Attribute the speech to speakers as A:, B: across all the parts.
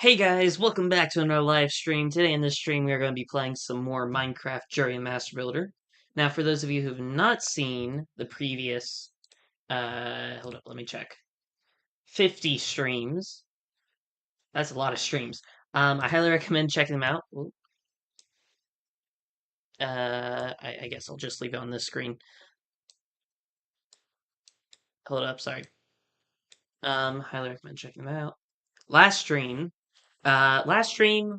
A: Hey guys, welcome back to another live stream. Today in this stream we are going to be playing some more Minecraft BagelMaster Builder. Now for those of you who have not seen the previous, hold up, let me check, 50 streams, that's a lot of streams, I highly recommend checking them out. Ooh. I guess I'll just leave it on this screen. Hold up, sorry. Highly recommend checking them out. Last stream,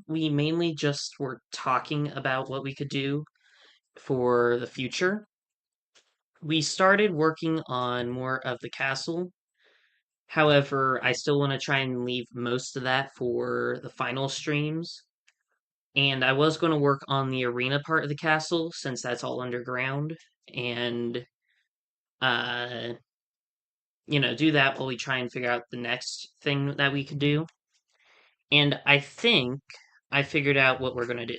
A: we mainly just were talking about what we could do for the future. We started working on more of the castle. However, I still want to try and leave most of that for the final streams. And I was going to work on the arena part of the castle since that's all underground. And, uh, do that while we try and figure out the next thing that we could do. And I think I figured out what we're going to do.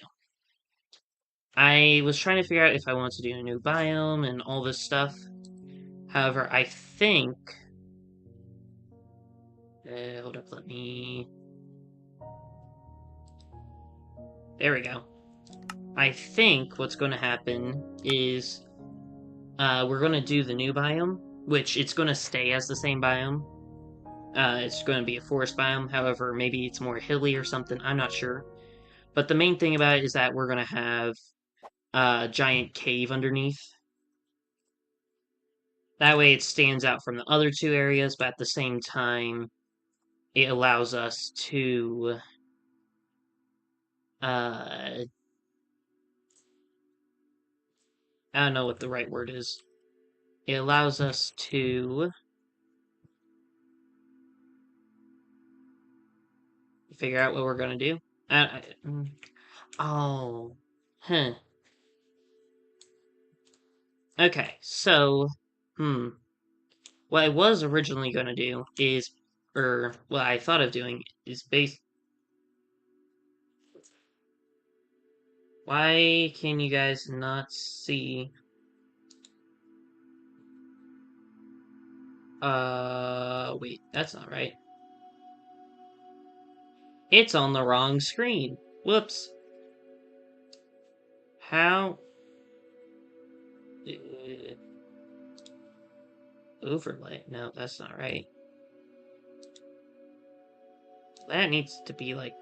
A: I was trying to figure out if I wanted to do a new biome and all this stuff. However, I think... hold up, let me... There we go. I think what's going to happen is we're going to do the new biome, which it's going to stay as the same biome. It's going to be a forest biome, however, maybe it's more hilly or something, I'm not sure. But the main thing about it is that we're going to have a giant cave underneath. That way it stands out from the other two areas, but at the same time, it allows us to... I don't know what the right word is. It allows us to figure out what we're gonna do. Oh, huh. Okay, so, what I was originally gonna do is, or what I thought of doing is Why can you guys not see? Wait, that's not right. It's on the wrong screen. Whoops. How? Overlay. No, that's not right. That needs to be like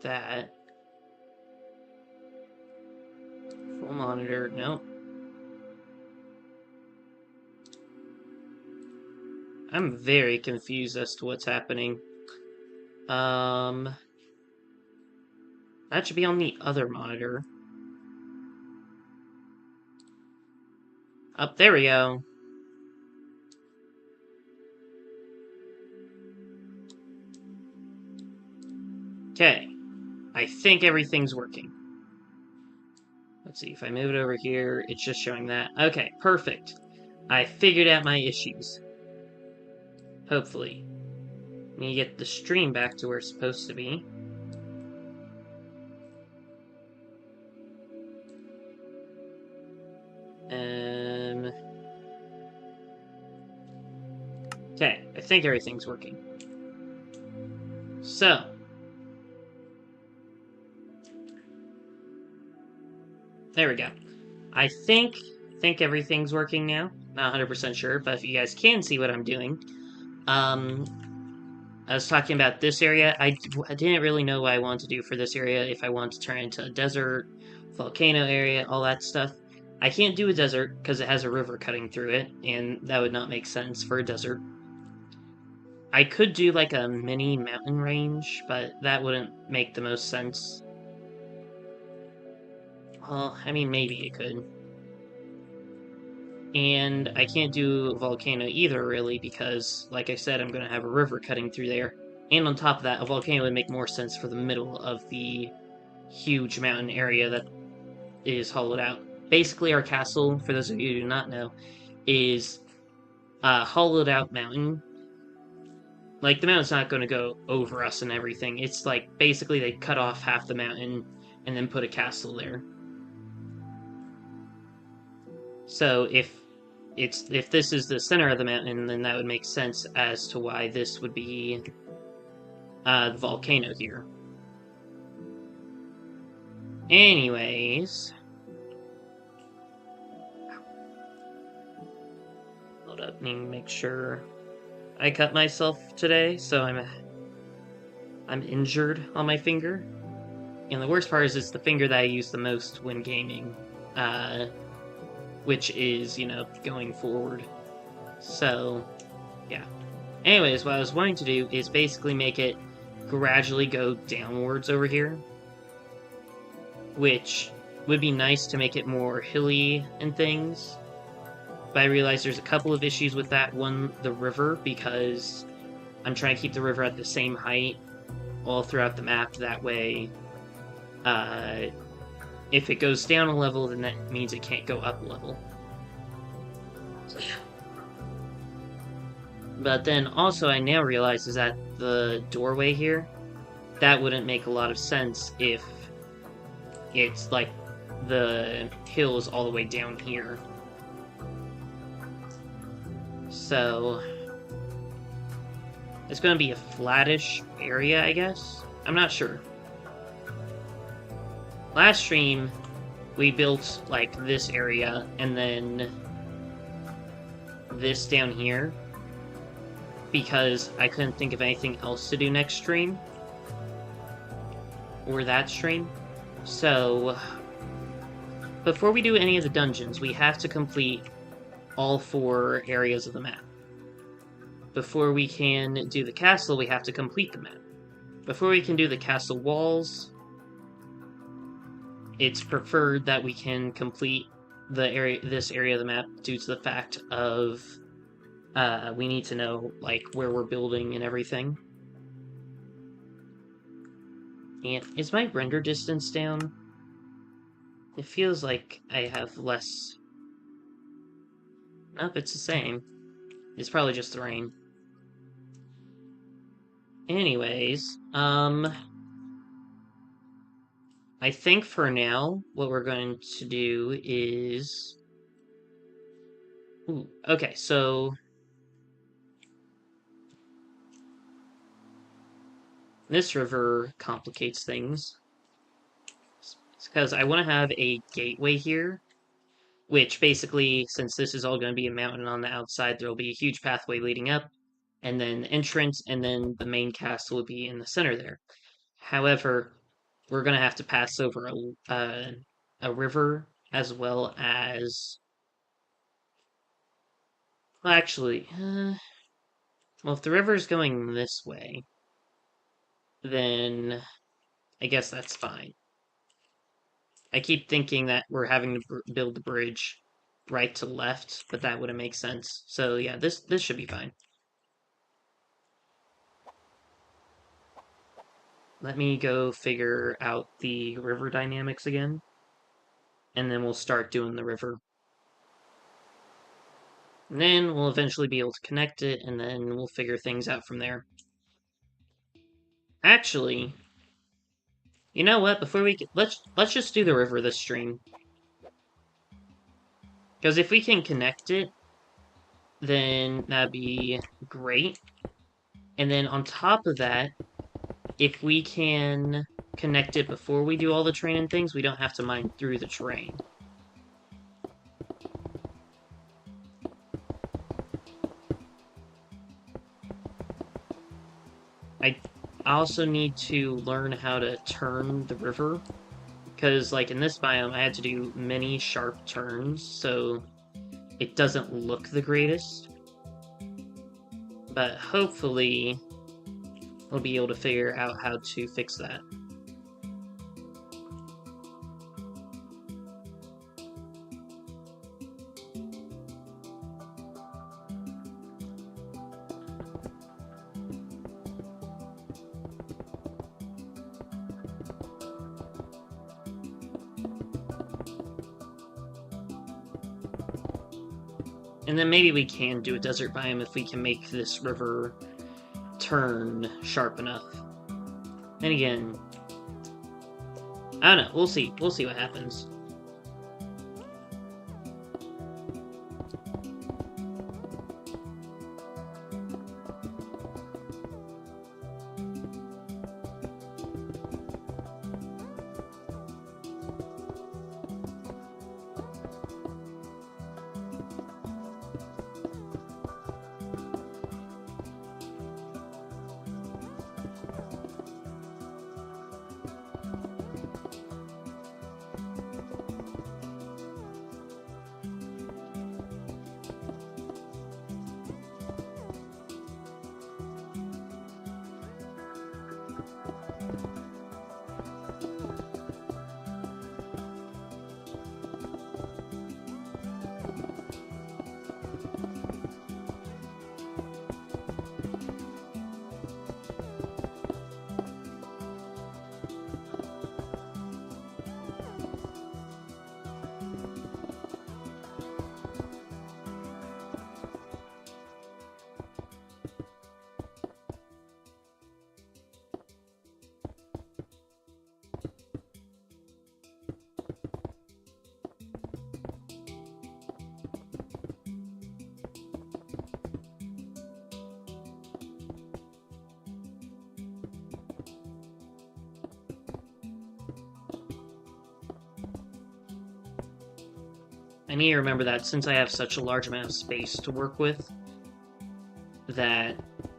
A: that. Full monitor. No. I'm very confused as to what's happening. Um, that should be on the other monitor. Up, there we go. Okay, I think everything's working. Let's see, if I move it over here, it's just showing that. Okay, perfect. I figured out my issues. Hopefully. Let me get the stream back to where it's supposed to be. Okay, I think everything's working. So, there we go. I think everything's working now. Not 100% sure, but if you guys can see what I'm doing, um, I was talking about this area. I didn't really know what I wanted to do for this area. If I wanted to turn it into a desert, volcano area, all that stuff. I can't do a desert because it has a river cutting through it, and that would not make sense for a desert. I could do like a mini mountain range, but that wouldn't make the most sense. Well, I mean, maybe it could. And I can't do volcano either, really, because, like I said, I'm going to have a river cutting through there. And on top of that, a volcano would make more sense for the middle of the huge mountain area that is hollowed out. Basically, our castle, for those of you who do not know, is a hollowed out mountain. Like, the mountain's not going to go over us and everything. It's like, basically, they cut off half the mountain and then put a castle there. So if this is the center of the mountain, then that would make sense as to why this would be the volcano here. Anyways, hold up, need to make sure I cut myself today, so I'm injured on my finger. And the worst part is it's the finger that I use the most when gaming, which is, going forward. So, yeah. Anyways, what I was wanting to do is basically make it gradually go downwards over here, which would be nice to make it more hilly and things. But I realize there's a couple of issues with that. One, the river, because I'm trying to keep the river at the same height all throughout the map. That way, if it goes down a level, then that means it can't go up a level. But then also I now realize is that the doorway here, that wouldn't make a lot of sense if it's like the hill is all the way down here. So it's going to be a flattish area, I guess? I'm not sure. Last stream, we built, like, this area, and then this down here, because I couldn't think of anything else to do next stream. Or that stream. So, before we do any of the dungeons, we have to complete all 4 areas of the map. Before we can do the castle, we have to complete the map. Before we can do the castle walls, it's preferred that we can complete this area of the map due to the fact of we need to know like where we're building and everything. And is my render distance down? It feels like I have less. Nope, it's the same. It's probably just the rain. Anyways, I think for now, what we're going to do is... Ooh, okay, so... This river complicates things. It's because I want to have a gateway here, which basically, since this is all going to be a mountain on the outside, there will be a huge pathway leading up, and then the entrance, and then the main castle will be in the center there. However, we're going to have to pass over a river as well as... Well, actually, Well, if the river's going this way, then I guess that's fine. I keep thinking that we're having to build the bridge right to left, but that wouldn't make sense. So yeah, this should be fine. Let me go figure out the river dynamics again, and then we'll start doing the river. And then we'll eventually be able to connect it, and then we'll figure things out from there. Actually, you know what? Before we let's just do the river this stream. Because if we can connect it, then that'd be great. And then on top of that, if we can connect it before we do all the terrain and things, we don't have to mine through the terrain. I also need to learn how to turn the river, because like in this biome, I had to do many sharp turns, so it doesn't look the greatest. But hopefully, we'll be able to figure out how to fix that. And then maybe we can do a desert biome if we can make this river turn sharp enough. And again, I don't know. We'll see. We'll see what happens. I need to remember that since I have such a large amount of space to work with, that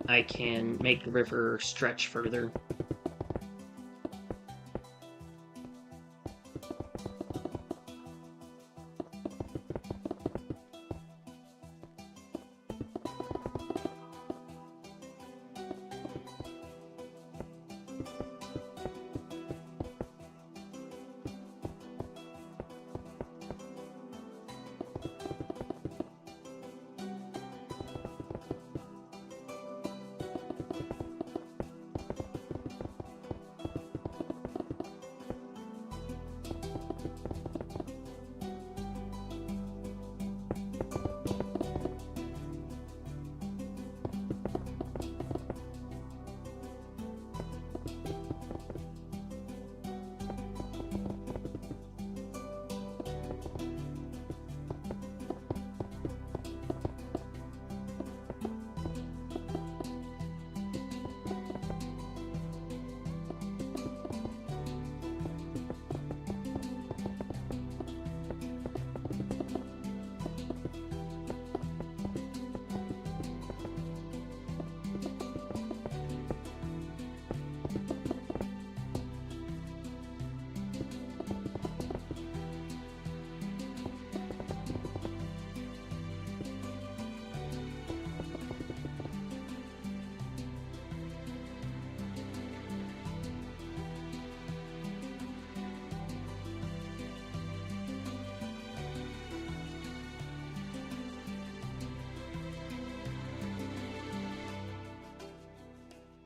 A: I can make the river stretch further.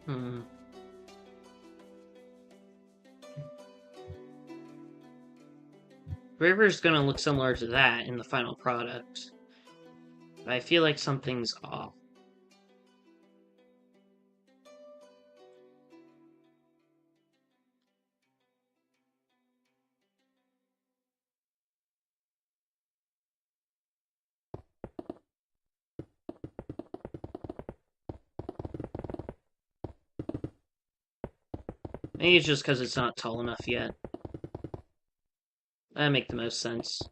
A: Hmm. River's gonna look similar to that in the final product. But I feel like something's off. Maybe it's just because it's not tall enough yet. That'd make the most sense.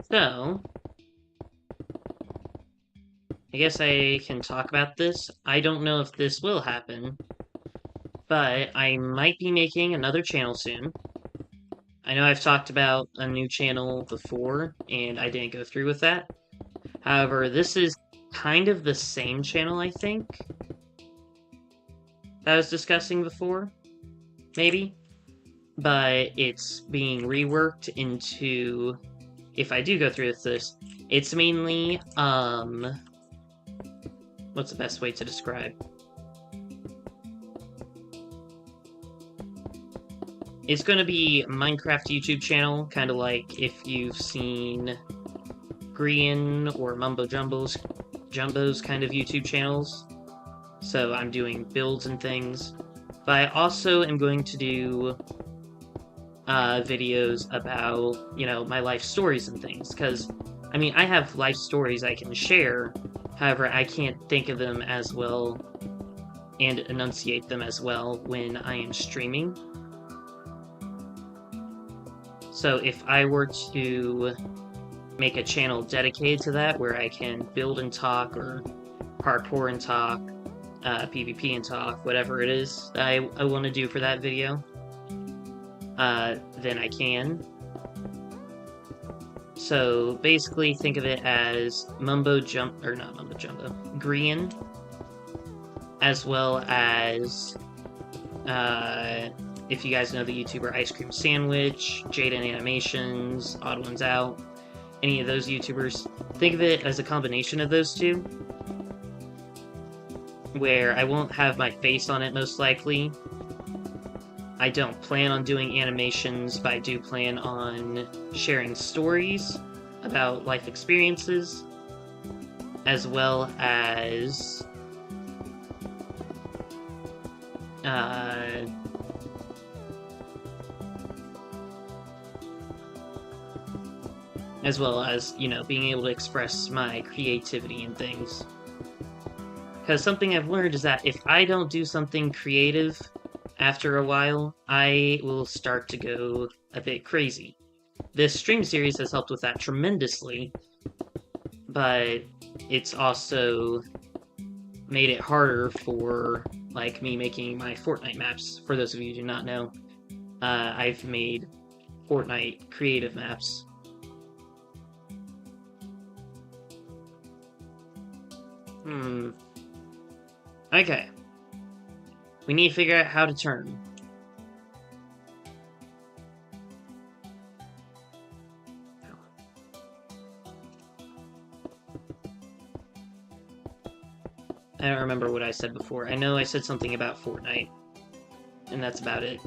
A: So, I guess I can talk about this. I don't know if this will happen, but I might be making another channel soon. I know I've talked about a new channel before, and I didn't go through with that. However, this is kind of the same channel, I think, that I was discussing before, maybe? But it's being reworked into, if I do go through with this, it's mainly, what's the best way to describe? It's going to be Minecraft YouTube channel, kind of like if you've seen Grian or Jumbo's kind of YouTube channels. So I'm doing builds and things. But I also am going to do videos about, my life stories and things. Because, I mean, I have life stories I can share. However, I can't think of them as well and enunciate them as well when I am streaming. So if I were to make a channel dedicated to that, where I can build and talk, or parkour and talk, PvP and talk, whatever it is that I want to do for that video, then I can. So basically think of it as Grian, as well as, if you guys know the YouTuber Ice Cream Sandwich, Jaden Animations, Odd Ones Out, any of those YouTubers, think of it as a combination of those two, where I won't have my face on it most likely. I don't plan on doing animations, but I do plan on sharing stories about life experiences, as well as being able to express my creativity and things. Because something I've learned is that if I don't do something creative after a while, I will start to go a bit crazy. This stream series has helped with that tremendously, but it's also made it harder for, like, me making my Fortnite maps. For those of you who do not know, I've made Fortnite creative maps. Okay. We need to figure out how to turn. I don't remember what I said before. I know I said something about Fortnite, and that's about it.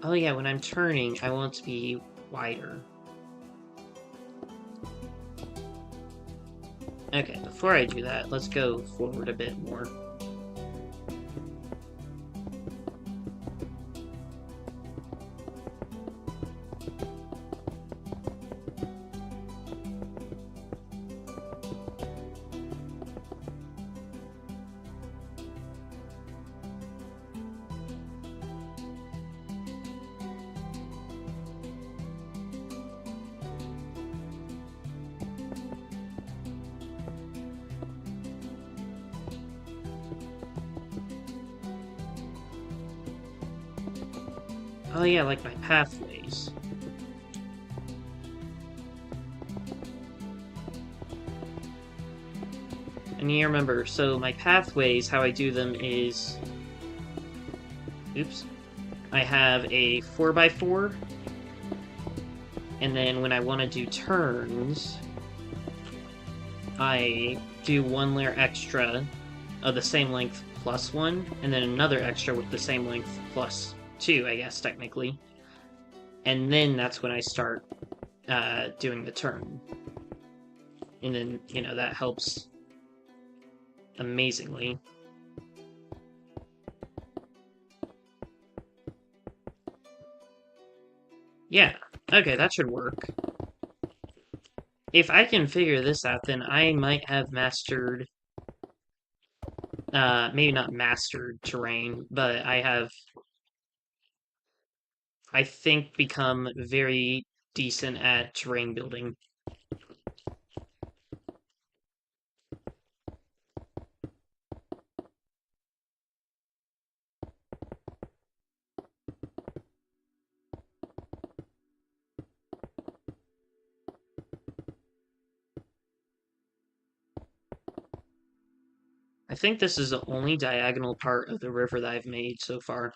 A: Oh yeah, when I'm turning, I want it to be wider. Okay, before I do that, let's go forward a bit more. Oh yeah, like my pathways. And you remember, so my pathways, how I do them is... Oops. I have a 4x4, and then when I want to do turns, I do one layer extra of the same length plus one, and then another extra with the same length plus two, I guess, technically. And then that's when I start doing the turn. And then, you know, that helps amazingly. Yeah, okay, that should work. If I can figure this out, then I might have mastered, maybe not mastered terrain, but I think, become very decent at terrain building. I think this is the only diagonal part of the river that I've made so far.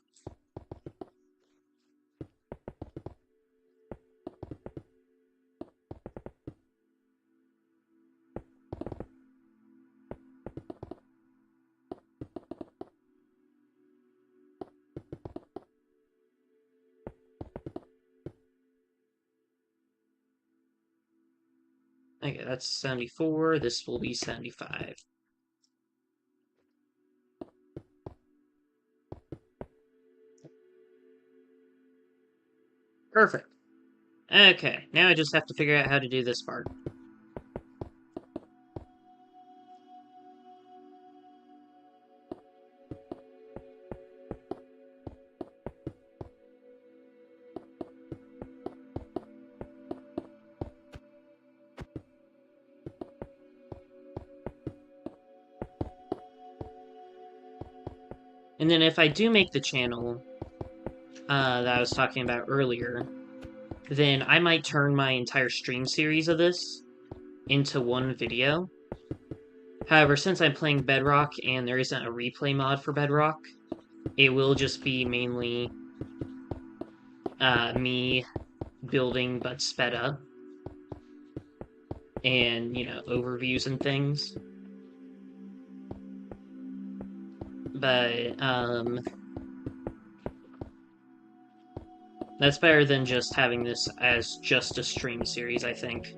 A: Okay, that's 74. This will be 75. Perfect. Okay, now I just have to figure out how to do this part. And then if I do make the channel that I was talking about earlier, then I might turn my entire stream series of this into one video. However, since I'm playing Bedrock and there isn't a replay mod for Bedrock, it will just be mainly me building but sped up. And, you know, overviews and things. But, that's better than just having this as just a stream series, I think.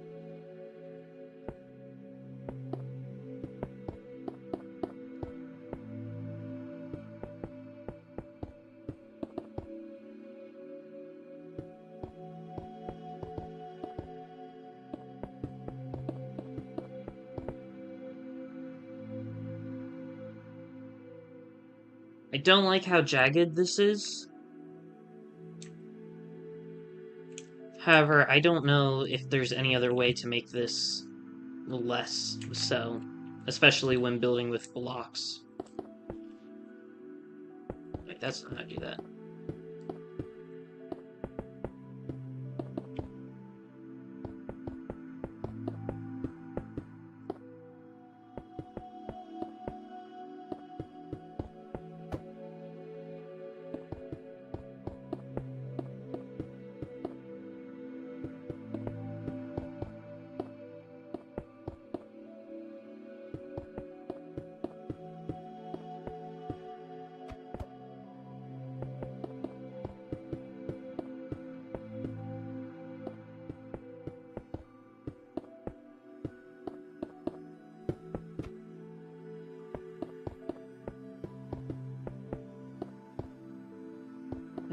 A: I don't like how jagged this is. However, I don't know if there's any other way to make this less so, especially when building with blocks. Wait, that's not how I do that.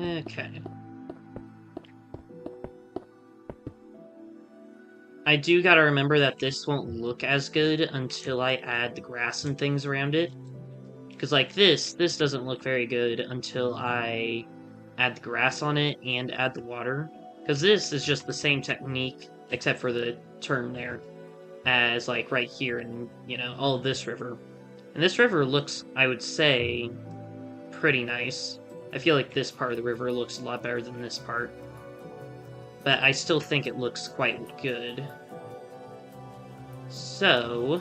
A: Okay. I do gotta remember that this won't look as good until I add the grass and things around it. Because, like, this doesn't look very good until I add the grass on it and add the water. Because this is just the same technique, except for the turn there, as, like, right here in, you know, all of this river. And this river looks, I would say, pretty nice. I feel like this part of the river looks a lot better than this part. But I still think it looks quite good. So...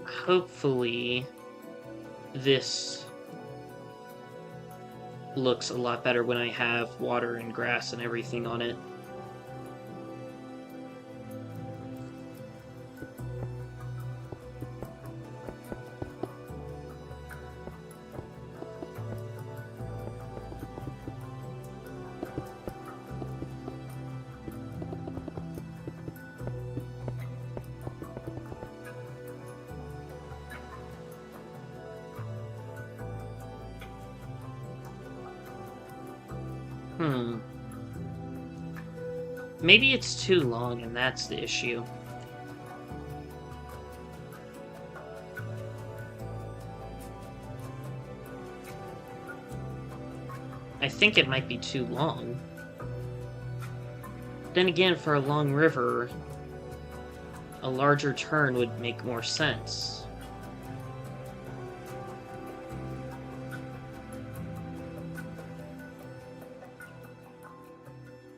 A: hopefully... this looks a lot better when I have water and grass and everything on it. Maybe it's too long and that's the issue. I think it might be too long. Then again, for a long river, a larger turn would make more sense.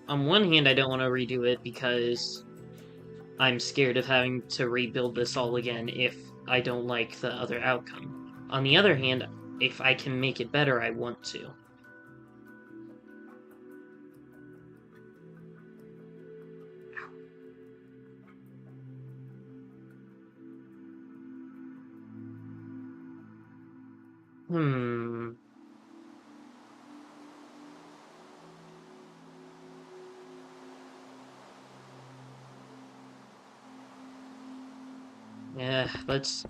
A: On one hand, I don't want to redo it because I'm scared of having to rebuild this all again if I don't like the other outcome. On the other hand, if I can make it better, I want to. Yeah, let's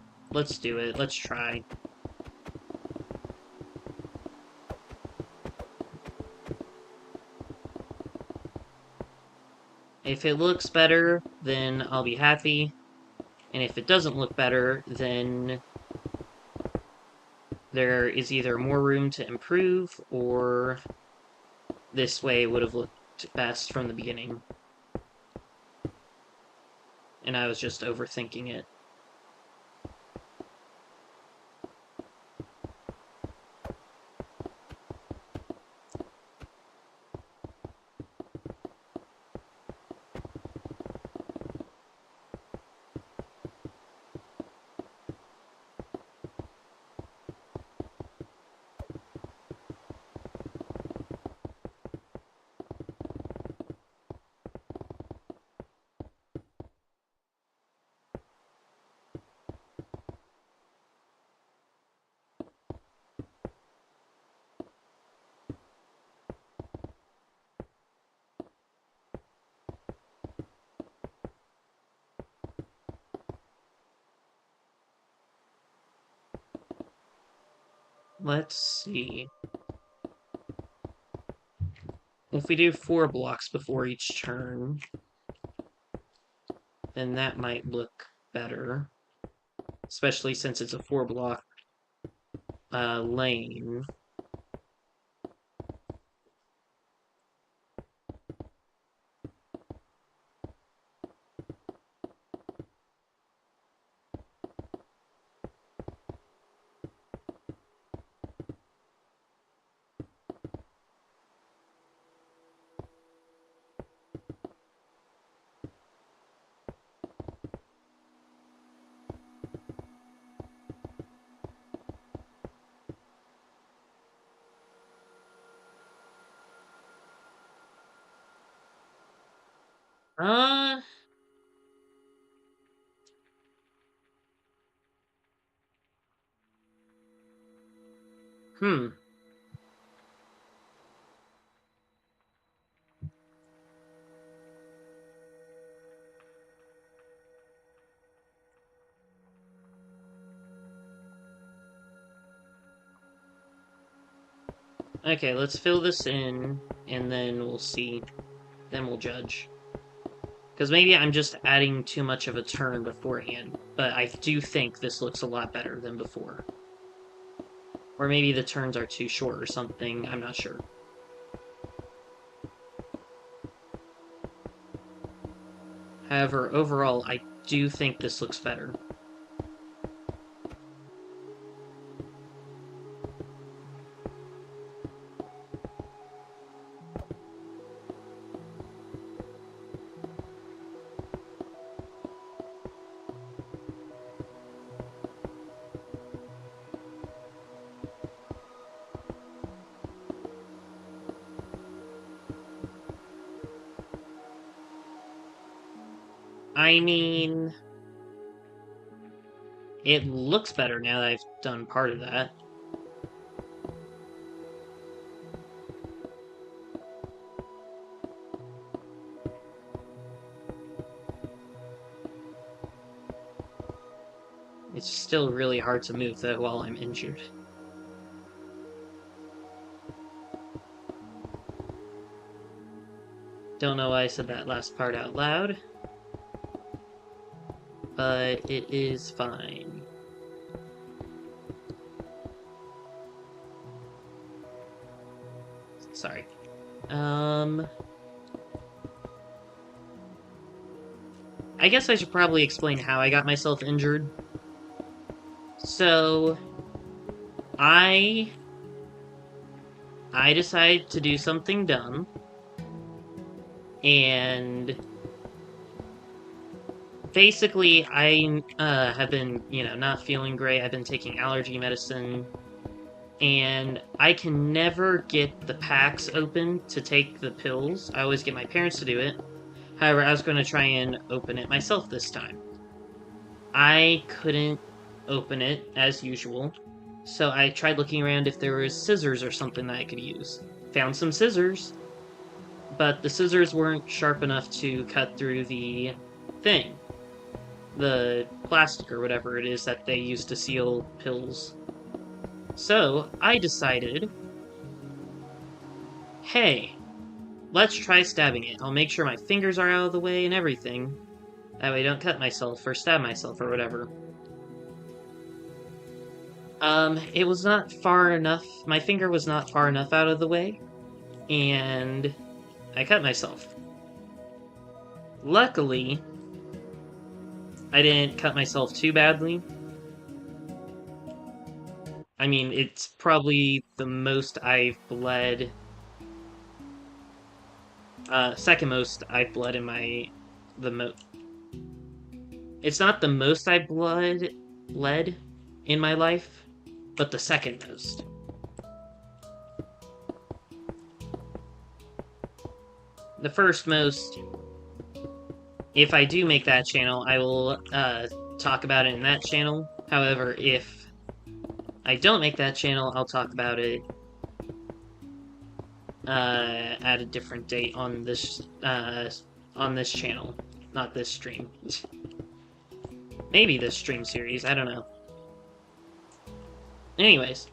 A: do it. Let's try. If it looks better, then I'll be happy. And if it doesn't look better, then there is either more room to improve, or this way would have looked best from the beginning. And I was just overthinking it. Let's see. If we do 4 blocks before each turn, then that might look better. Especially since it's a 4-block lane. Uh... Hmm. Okay, let's fill this in, and then we'll see. Then we'll judge. Because maybe I'm just adding too much of a turn beforehand, but I do think this looks a lot better than before. Or maybe the turns are too short or something, I'm not sure. However, overall, I do think this looks better. I mean, it looks better now that I've done part of that. It's still really hard to move, though, while I'm injured. Don't know why I said that last part out loud, but it is fine. Sorry. I guess I should probably explain how I got myself injured. So, I decided to do something dumb, and basically I have been, not feeling great. I've been taking allergy medicine, and I can never get the packs open to take the pills. I always get my parents to do it. However, I was going to try and open it myself this time. I couldn't open it as usual, so I tried looking around if there was scissors or something that I could use. Found some scissors, but the scissors weren't sharp enough to cut through the thing. The plastic or whatever it is that they use to seal pills. So, I decided, hey, let's try stabbing it. I'll make sure my fingers are out of the way and everything. That way I don't cut myself or stab myself or whatever. It was not far enough. My finger was not far enough out of the way, and I cut myself. Luckily, I didn't cut myself too badly. I mean, it's probably the most I've bled. Second most I've bled in It's not the most I've bled in my life, but the second most. The first most, if I do make that channel, I will talk about it in that channel. However, if I don't make that channel, I'll talk about it at a different date on this channel, not this stream. Maybe this stream series, I don't know. Anyways,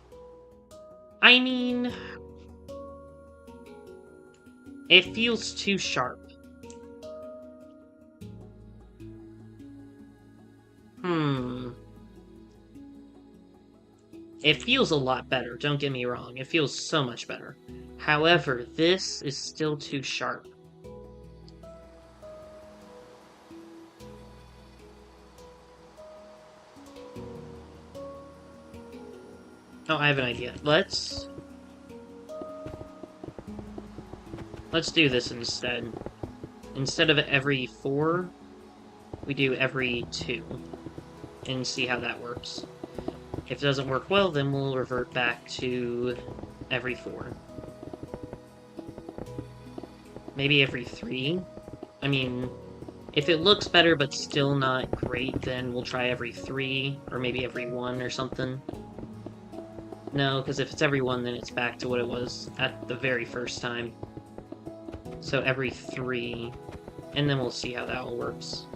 A: I mean, it feels too sharp. It feels a lot better, don't get me wrong. It feels so much better. However, this is still too sharp. Oh, I have an idea. Let's do this instead. Instead of every 4, we do every 2. And see how that works. If it doesn't work well, then we'll revert back to every 4. Maybe every 3? I mean, if it looks better but still not great, then we'll try every 3, or maybe every 1 or something. No, because if it's every 1, then it's back to what it was at the very first time. So every 3, and then we'll see how that all works.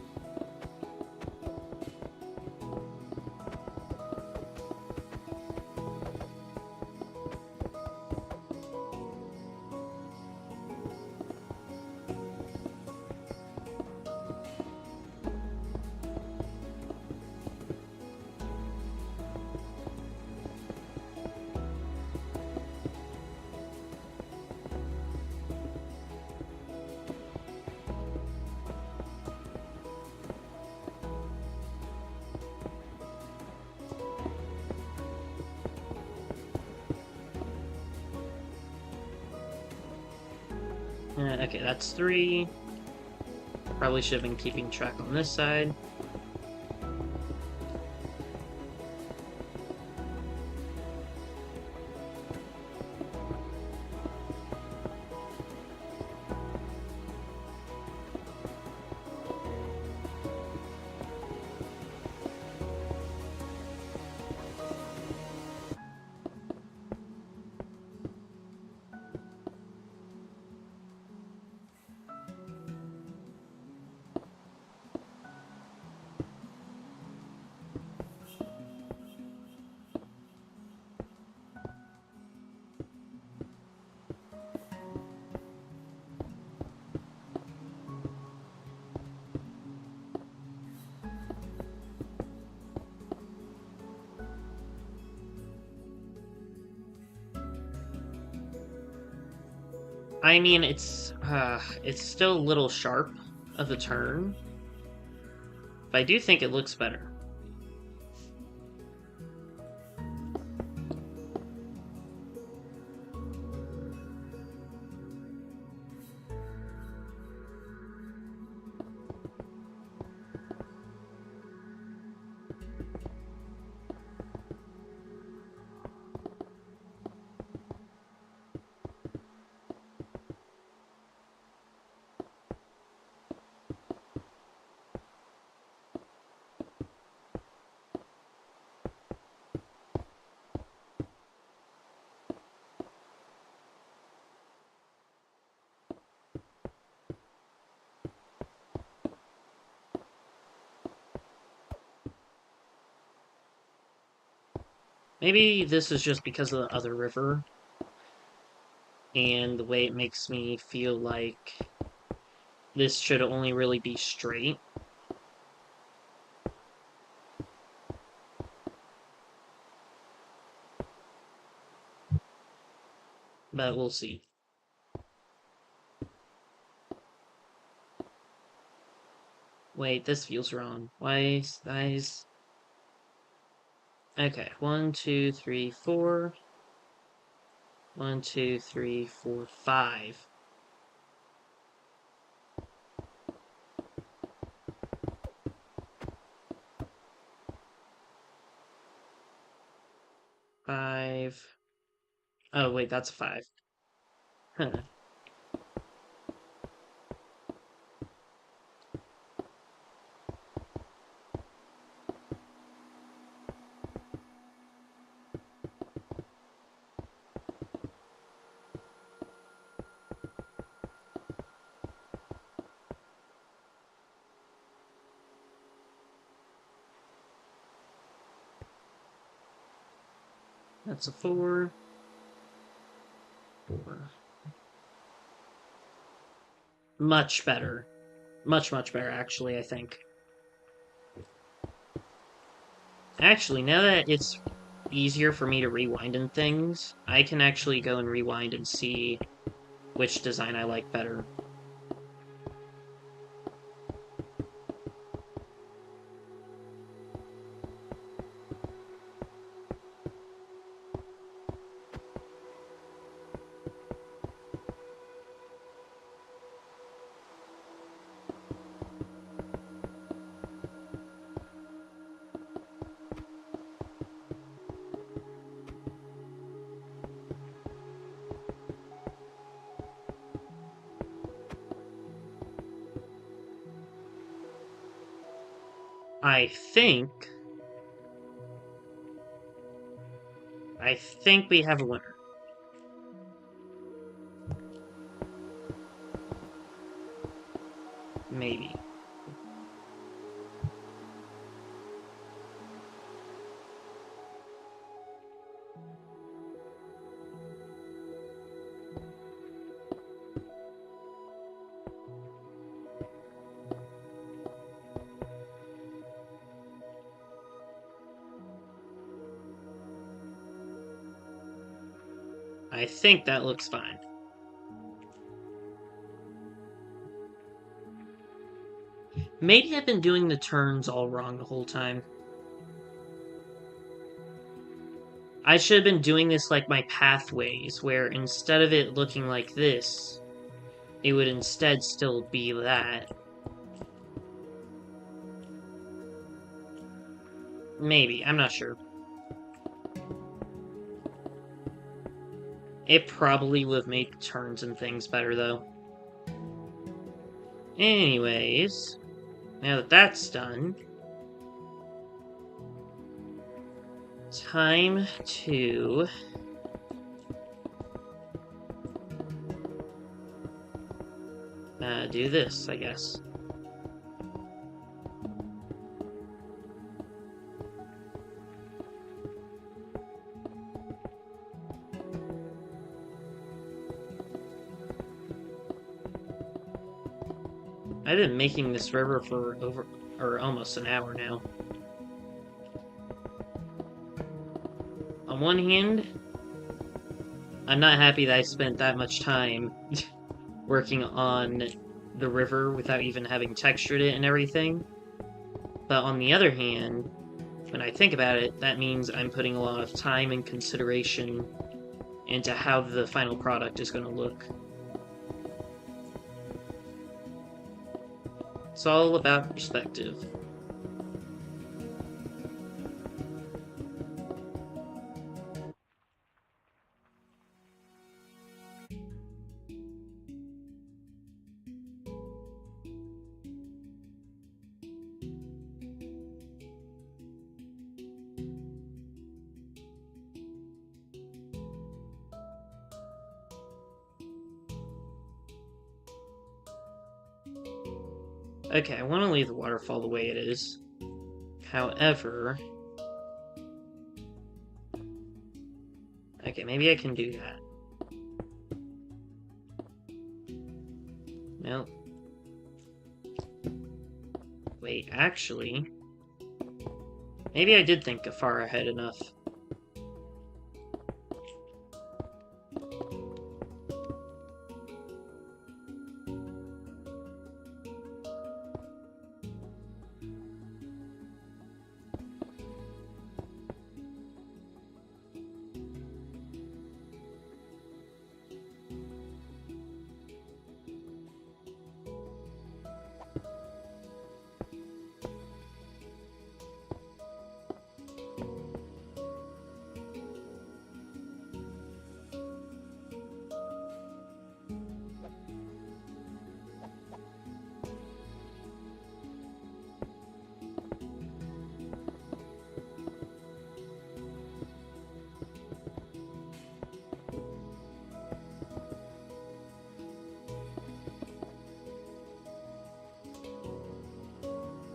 A: Okay, that's 3. Probably should have been keeping track on this side. I mean, it's still a little sharp of a turn, but I do think it looks better. Maybe this is just because of the other river and the way it makes me feel like this should only really be straight. But we'll see. Wait, this feels wrong. Why is... Okay, 1, 2, 3, 4. 1, 2, 3, 4, 5. Five. Oh, wait, that's a 5. Huh. That's a 4. 4. Much better. Much, much better, actually, I think. Actually, now that it's easier for me to rewind and things, I can actually go and rewind and see which design I like better. I think we have a winner. Maybe. I think that looks fine. Maybe I've been doing the turns all wrong the whole time. I should have been doing this like my pathways, where instead of it looking like this, it would instead still be that. Maybe, I'm not sure. It probably would have made turns and things better, though. Anyways, now that that's done, time to do this, I guess. I've been making this river for almost an hour now. On one hand, I'm not happy that I spent that much time working on the river without even having textured it and everything. But on the other hand, when I think about it, that means I'm putting a lot of time and consideration into how the final product is going to look. It's all about perspective. Okay, I want to leave the waterfall the way it is. However... Okay, maybe I can do that. No. Wait, actually... Maybe I did think far ahead enough.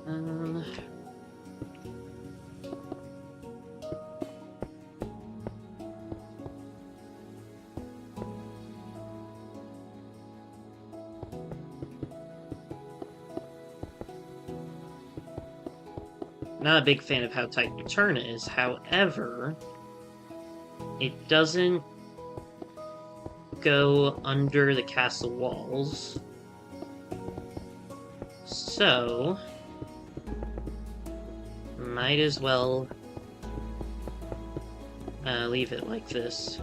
A: Um... Not a big fan of how tight the turn is, however, it doesn't go under the castle walls. So, might as well leave it like this.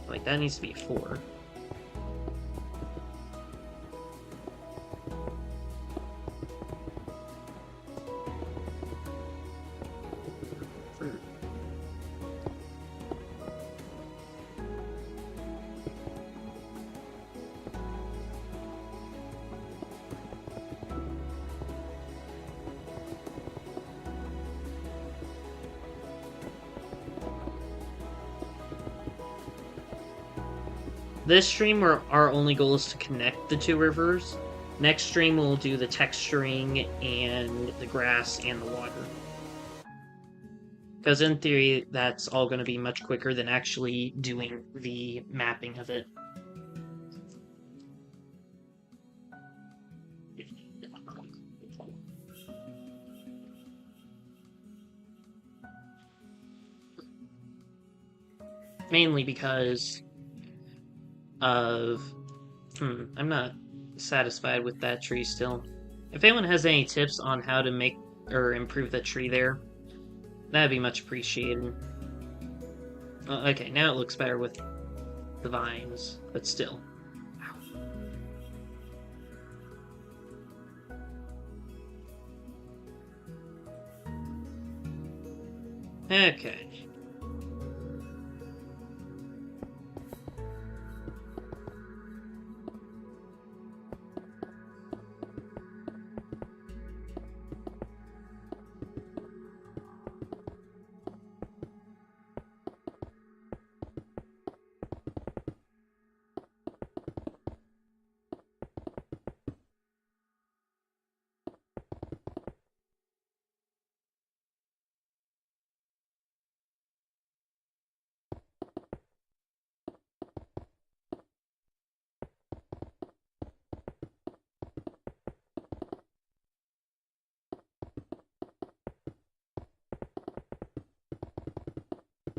A: Like, that needs to be 4. This stream, our only goal is to connect the 2 rivers. Next stream, we'll do the texturing and the grass and the water. Because in theory, that's all going to be much quicker than actually doing the mapping of it. Mainly because of... I'm not satisfied with that tree still. If anyone has any tips on how to make or improve the tree there, that'd be much appreciated. Okay, now it looks better with the vines, but still. Okay.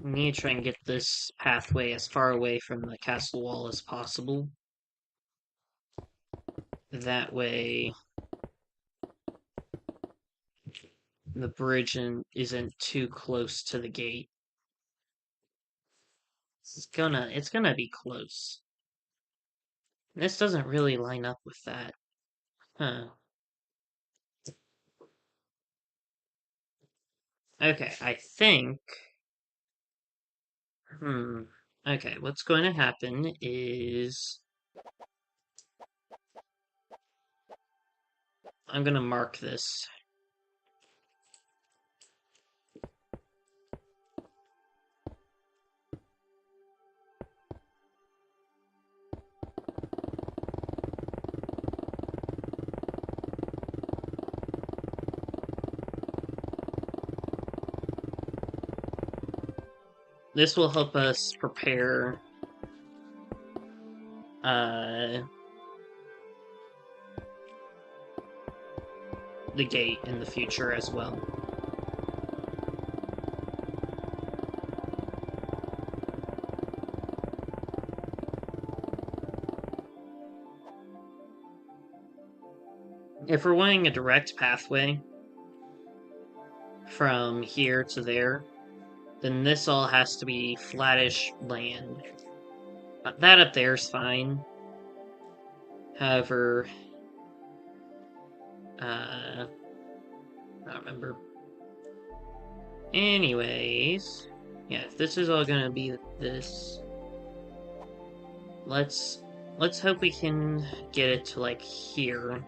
A: We need to try and get this pathway as far away from the castle wall as possible. That way, the bridge isn't too close to the gate. It's gonna be close. This doesn't really line up with that. Huh. Okay, I think... Okay, what's going to happen is... I'm gonna mark this. This will help us prepare the gate in the future as well. If we're wanting a direct pathway from here to there, then this all has to be flattish land. That up there's fine. However, I don't remember. Anyways, yeah, if this is all gonna be this, let's hope we can get it to like here.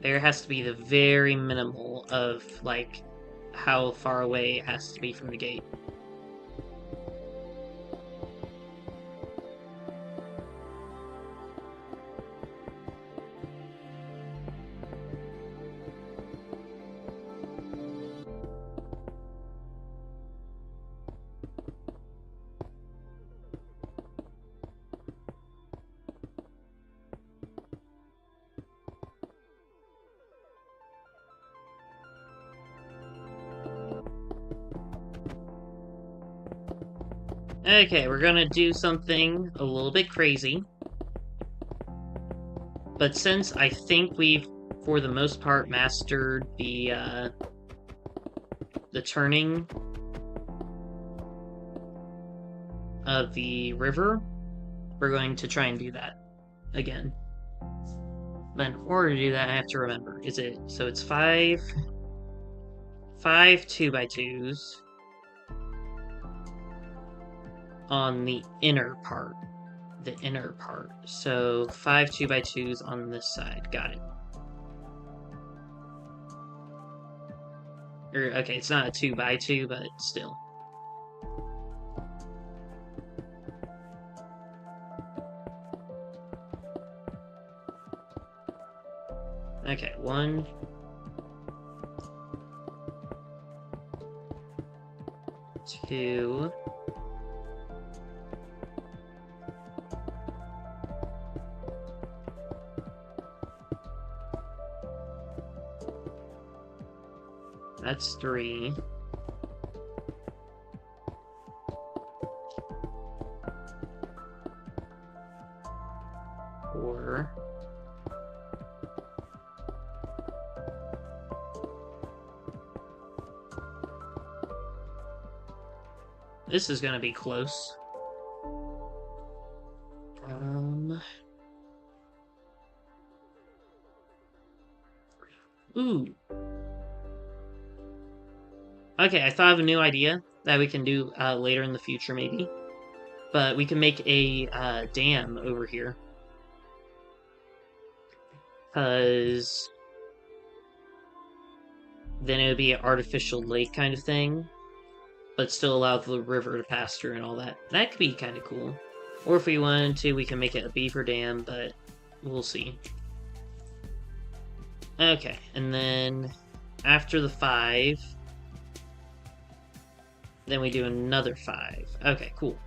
A: There has to be the very minimal of like how far away it has to be from the gate. Okay, we're gonna do something a little bit crazy. But since I think we've, for the most part, mastered the turning of the river, we're going to try and do that again. But in order to do that, I have to remember, so it's five 2x2s on the inner part. So 5 2x2s on this side. Got it. Okay, it's not a 2x2, but still. Okay, 1, 2. That's 3. 4. This is gonna be close. Ooh. Okay, I thought of a new idea that we can do later in the future, maybe. But we can make a dam over here. Because then it would be an artificial lake kind of thing, but still allow the river to pass through and all that. That could be kind of cool. Or if we wanted to, we can make it a beaver dam, but we'll see. Okay, and then after the 5, then we do another 5. Okay, cool.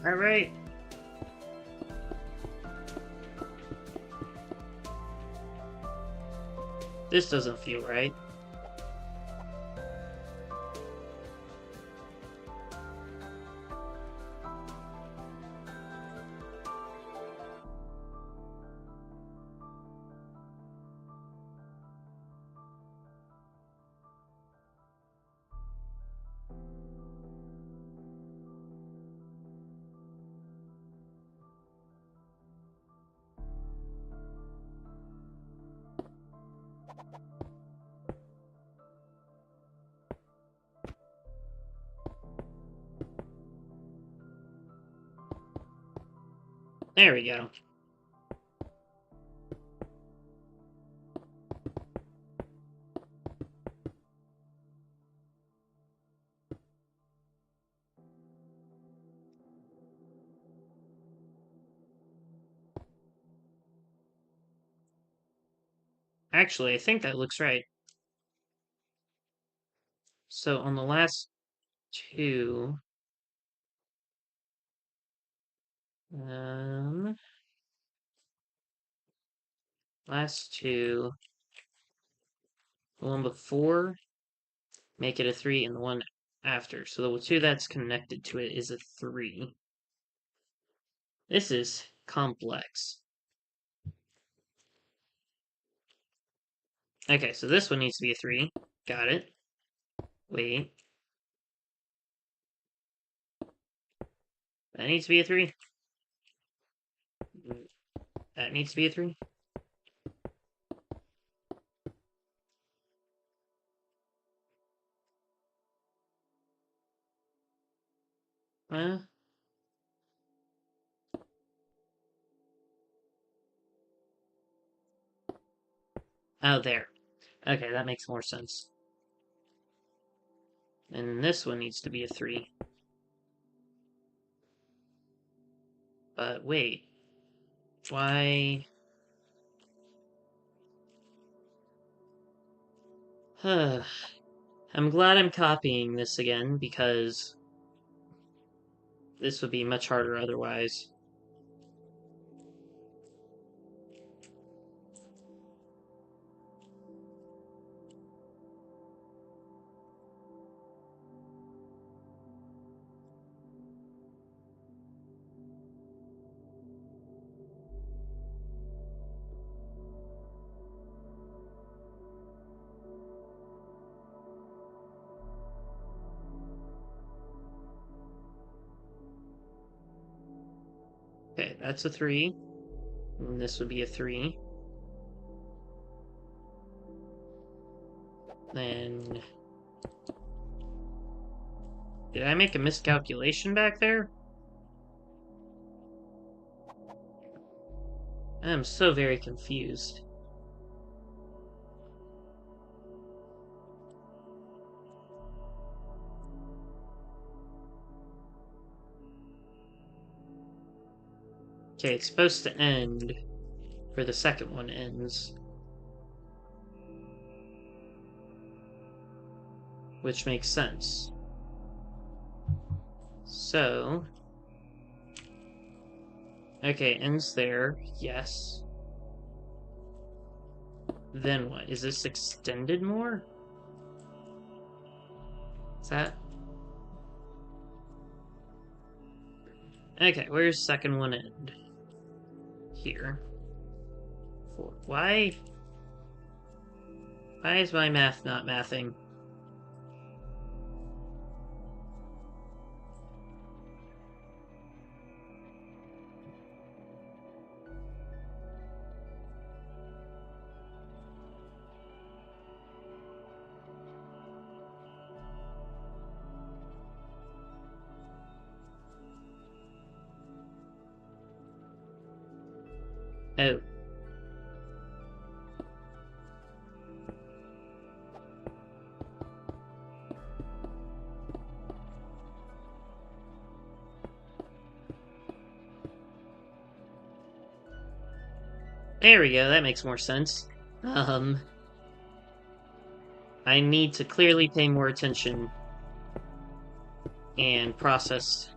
A: Alright. This doesn't feel right. There we go. Actually, I think that looks right. So on the last two, last two, the one before, make it a 3, and the one after. So the two that's connected to it is a 3. This is complex. Okay, so this one needs to be a 3. Got it. Wait. That needs to be a 3. That needs to be a 3. Uh, oh, there. Okay, that makes more sense. And this one needs to be a 3. But wait. Why? I'm glad I'm copying this again, because this would be much harder otherwise. Okay, that's a 3. And this would be a 3. Then... Did I make a miscalculation back there? I'm so very confused. Okay, it's supposed to end where the second one ends. Which makes sense. So... Okay, ends there. Yes. Then what? Is this extended more? Is that... Okay, where's second one end? Here. Why? Why is my math not mathing? Oh. There we go, that makes more sense. I need to clearly pay more attention and process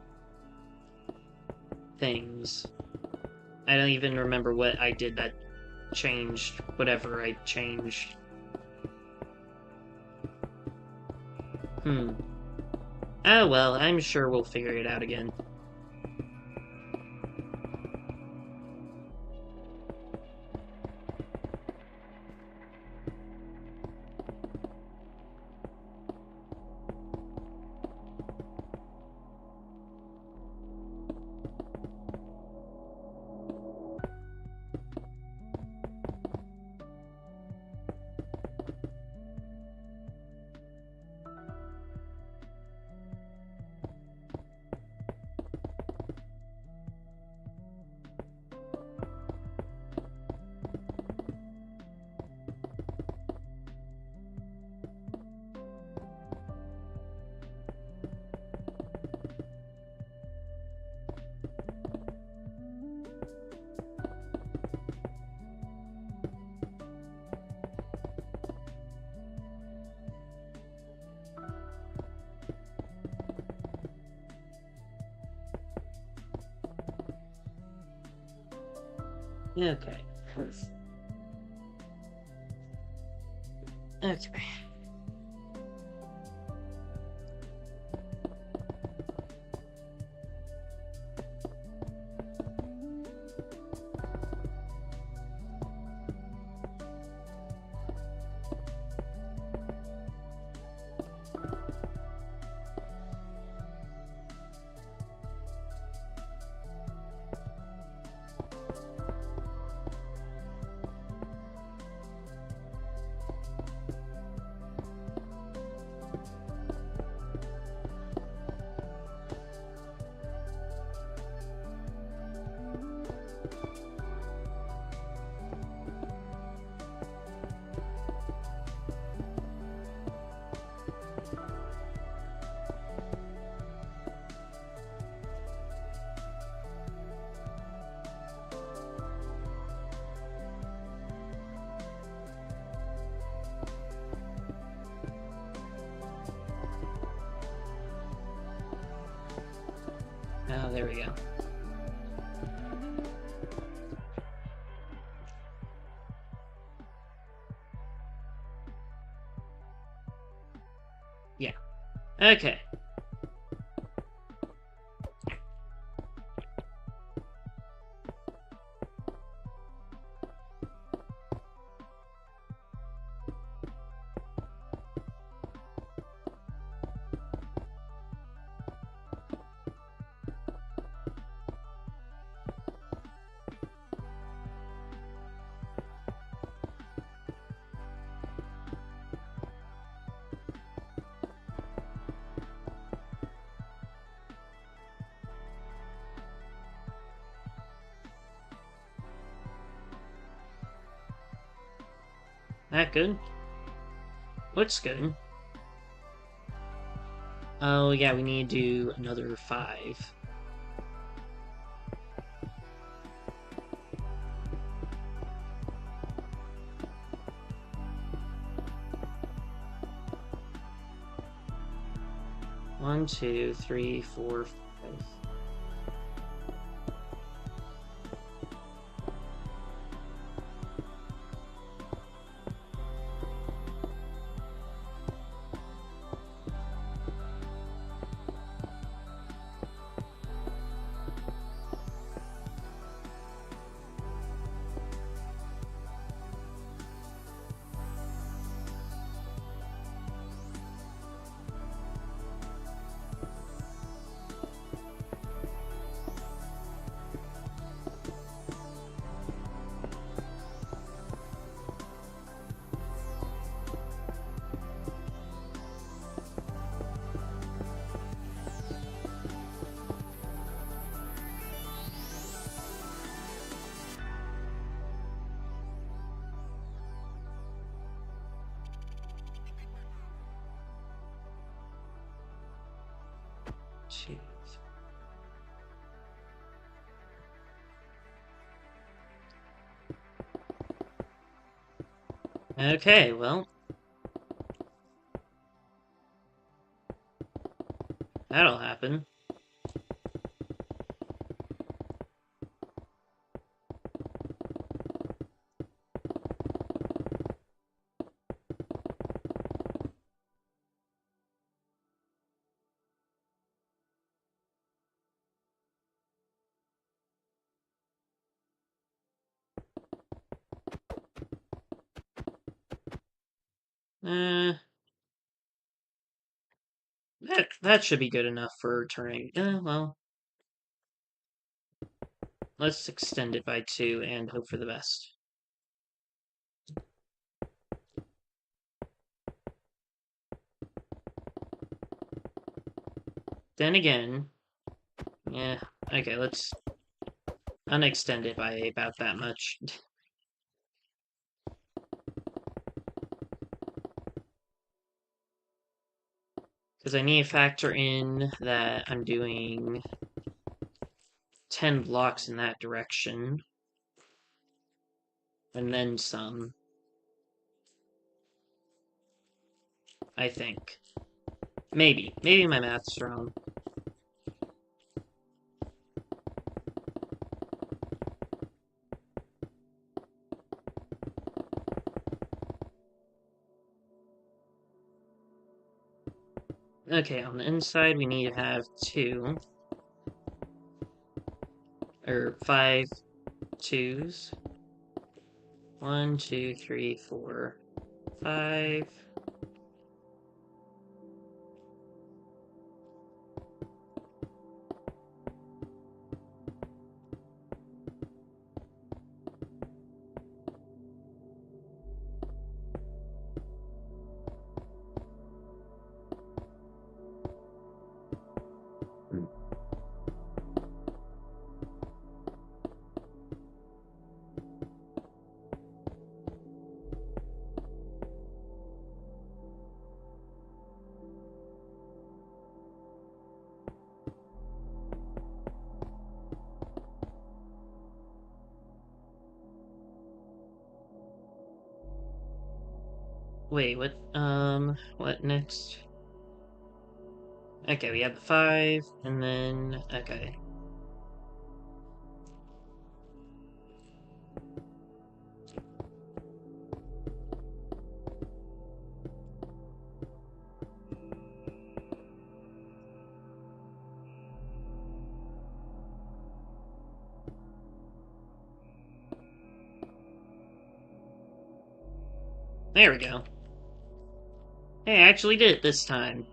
A: things. I don't even remember what I did that changed whatever I changed. Oh well, I'm sure we'll figure it out again. Okay. Okay. Oh, there we go. Yeah. Okay. That good? Looks good. Oh, yeah, we need to do another 5. One, two, three, 4, 5. Jeez. Okay, well. That'll happen. That should be good enough for turning. Well, let's extend it by 2 and hope for the best. Then again, yeah, okay, let's unextend it by about that much. Because I need to factor in that I'm doing 10 blocks in that direction. And then some. I think. Maybe. Maybe my math's wrong. Okay, on the inside we need to have 2. Or 5 twos. 1, 2, 3, 4, 5. Wait, what next? Okay, we have the 5, and then, okay. There we go. Hey, I actually did it this time.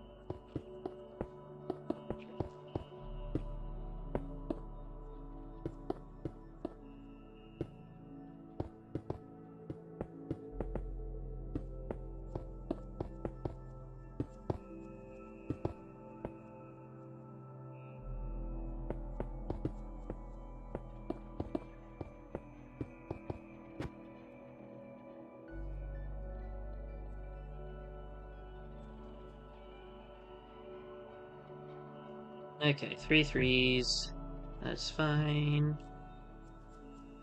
A: Okay, 3 threes. That's fine.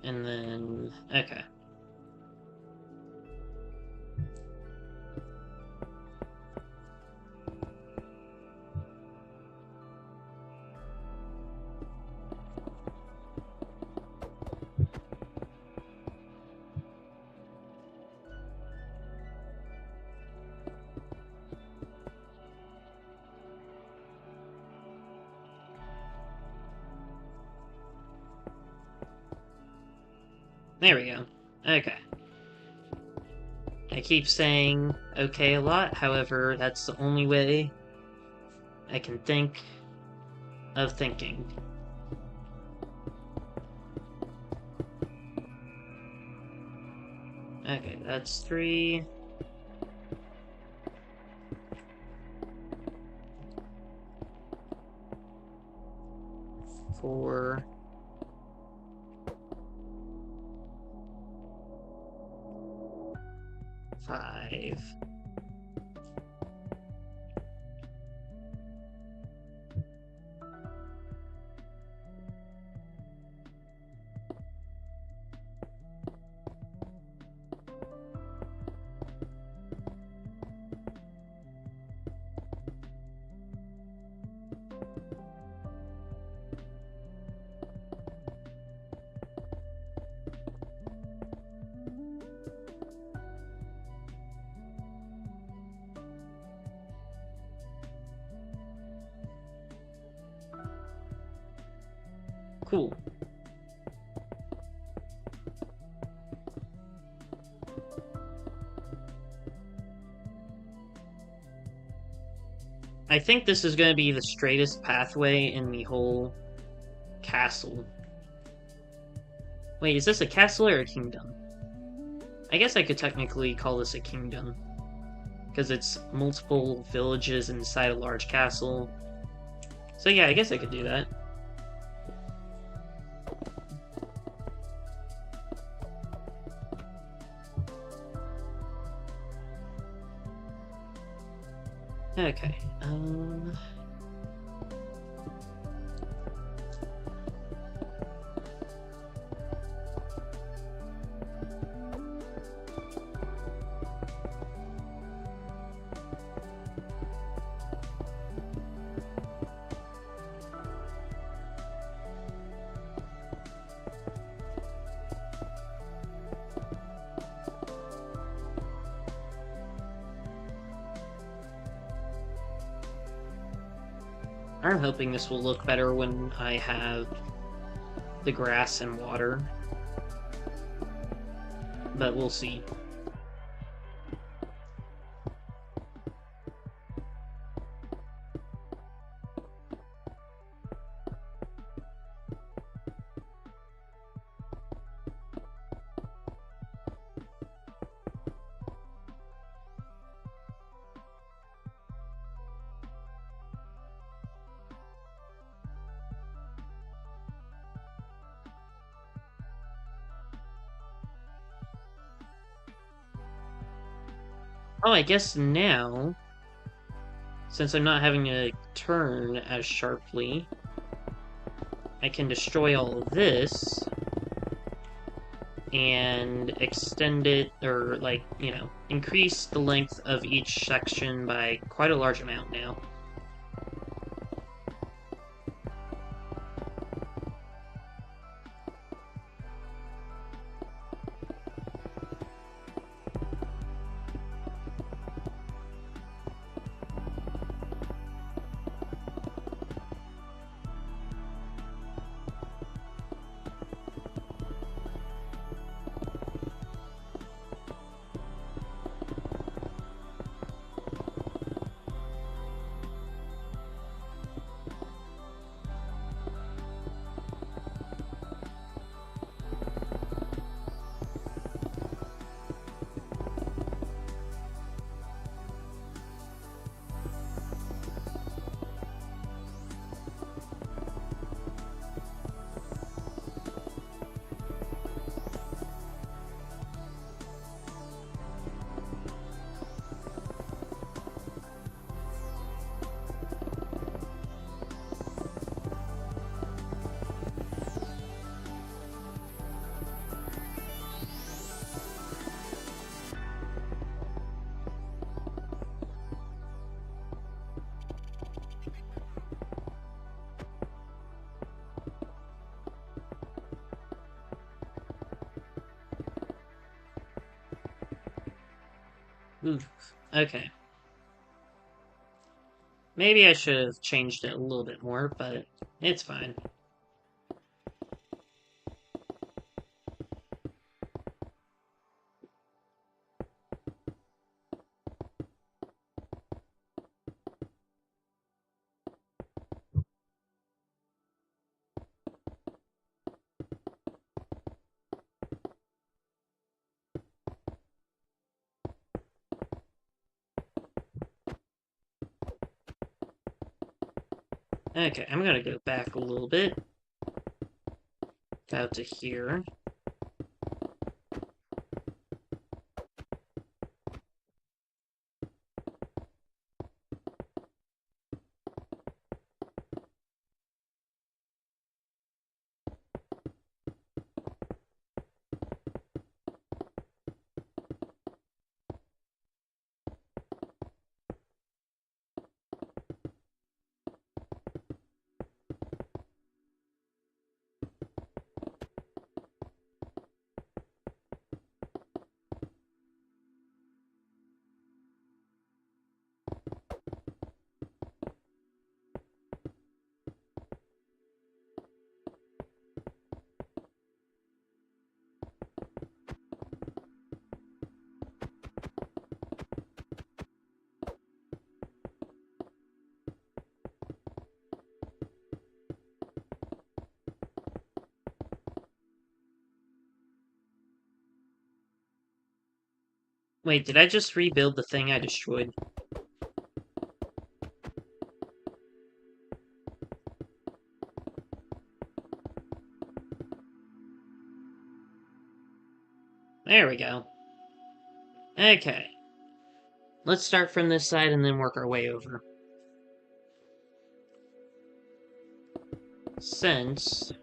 A: And then, okay. There we go. Okay. I keep saying okay a lot, however, that's the only way I can think of thinking. Okay, that's 3. 4. 5. Cool. I think this is going to be the straightest pathway in the whole castle. Wait, is this a castle or a kingdom? I guess I could technically call this a kingdom, because it's multiple villages inside a large castle. So yeah, I guess I could do that. Okay, I'm hoping this will look better when I have the grass and water, but we'll see. Oh, I guess now, since I'm not having to turn as sharply, I can destroy all of this and extend it, or, like, you know, increase the length of each section by quite a large amount now. Oof. Okay. Maybe I should have changed it a little bit more, but it's fine. Okay, I'm gonna go back a little bit. Out to here. Wait, did I just rebuild the thing I destroyed? There we go. Okay. Let's start from this side and then work our way over. Since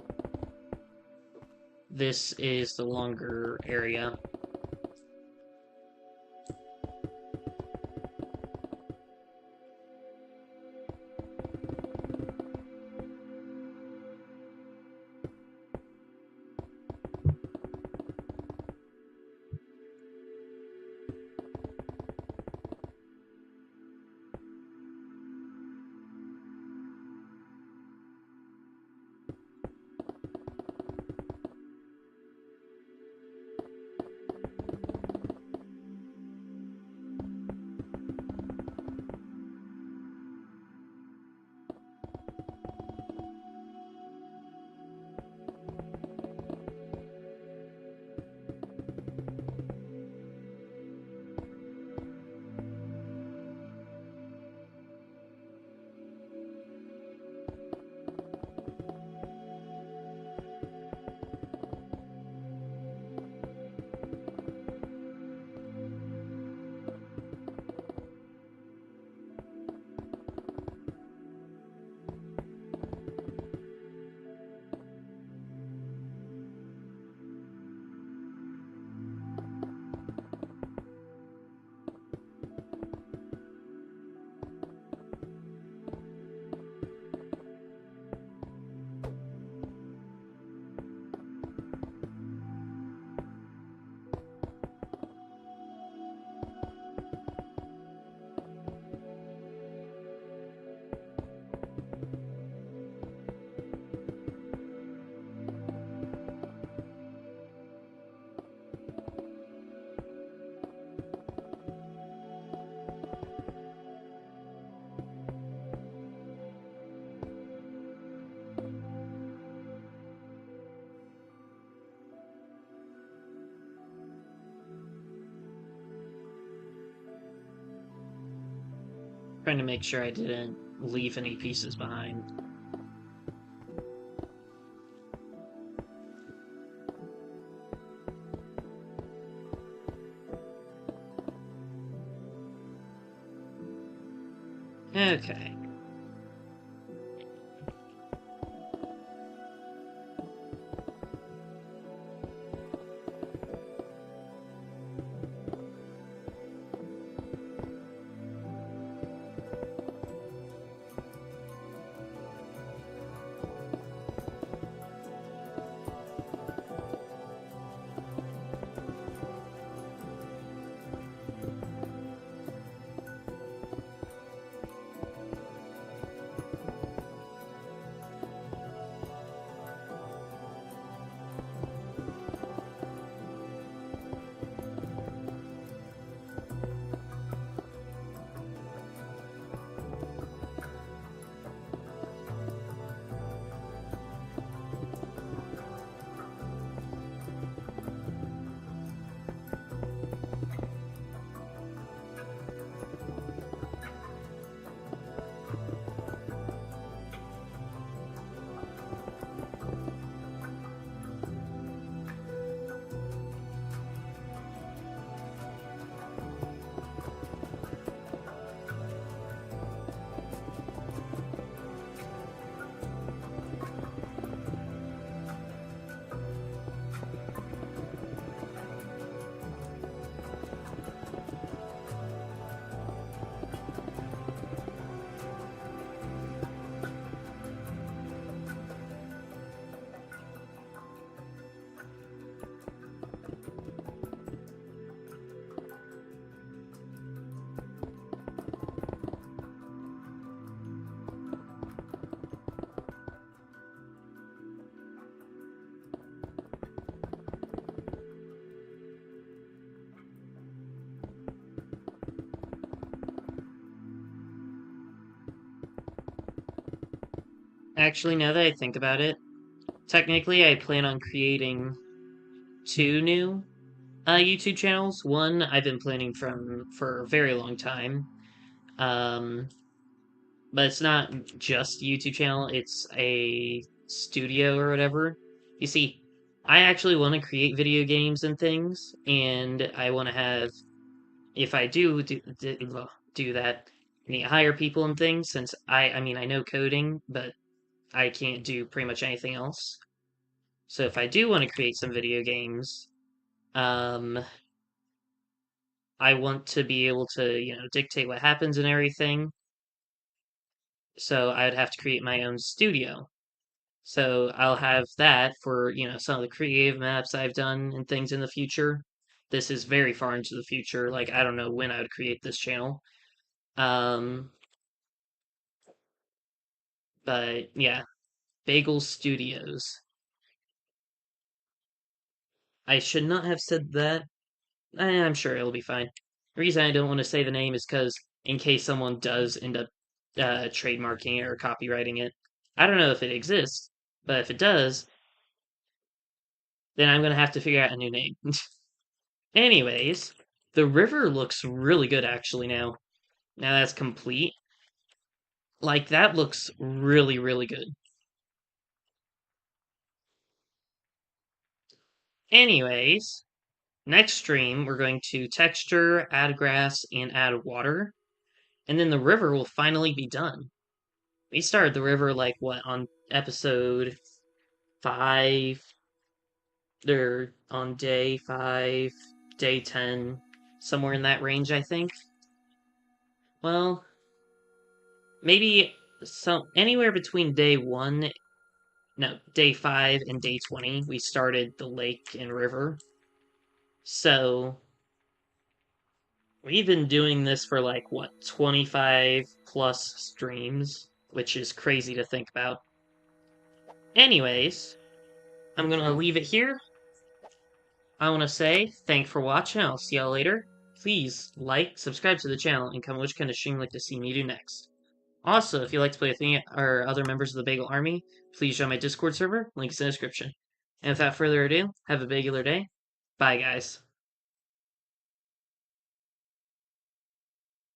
A: this is the longer area. Trying to make sure I didn't leave any pieces behind. Okay. Actually, now that I think about it, technically I plan on creating two new YouTube channels. One I've been planning for a very long time. Um, but it's not just a YouTube channel, it's a studio or whatever. You see, I actually want to create video games and things, and I want to have, if I do that, I need to hire people and things, since I mean, I know coding, but I can't do pretty much anything else. So if I do want to create some video games, um, I want to be able to, dictate what happens and everything. So I would have to create my own studio. So I'll have that for, some of the creative maps I've done and things in the future. This is very far into the future. Like, I don't know when I would create this channel. Um, but yeah, Bagel Studios. I should not have said that. I'm sure it'll be fine. The reason I don't want to say the name is because in case someone does end up trademarking it or copywriting it, I don't know if it exists, but if it does, then I'm gonna have to figure out a new name. Anyways, the river looks really good actually now. Now that's complete. Like that looks really, really good. Anyways, next stream we're going to texture, add grass, and add water, and then the river will finally be done. We started the river like what on episode 5 or on day 5, day 10, somewhere in that range, I think. Well, maybe some anywhere between day 1, no, day 5 and day 20, we started the lake and river. So, we've been doing this for like what, 25 plus streams, which is crazy to think about. Anyways, I'm gonna leave it here. I want to say thanks for watching. I'll see y'all later. Please like, subscribe to the channel, and comment which kind of stream you'd like to see me do next. Also, if you'd like to play with me or other members of the Bagel Army, please join my Discord server. Links in the description. And without further ado, have a bagular day. Bye, guys.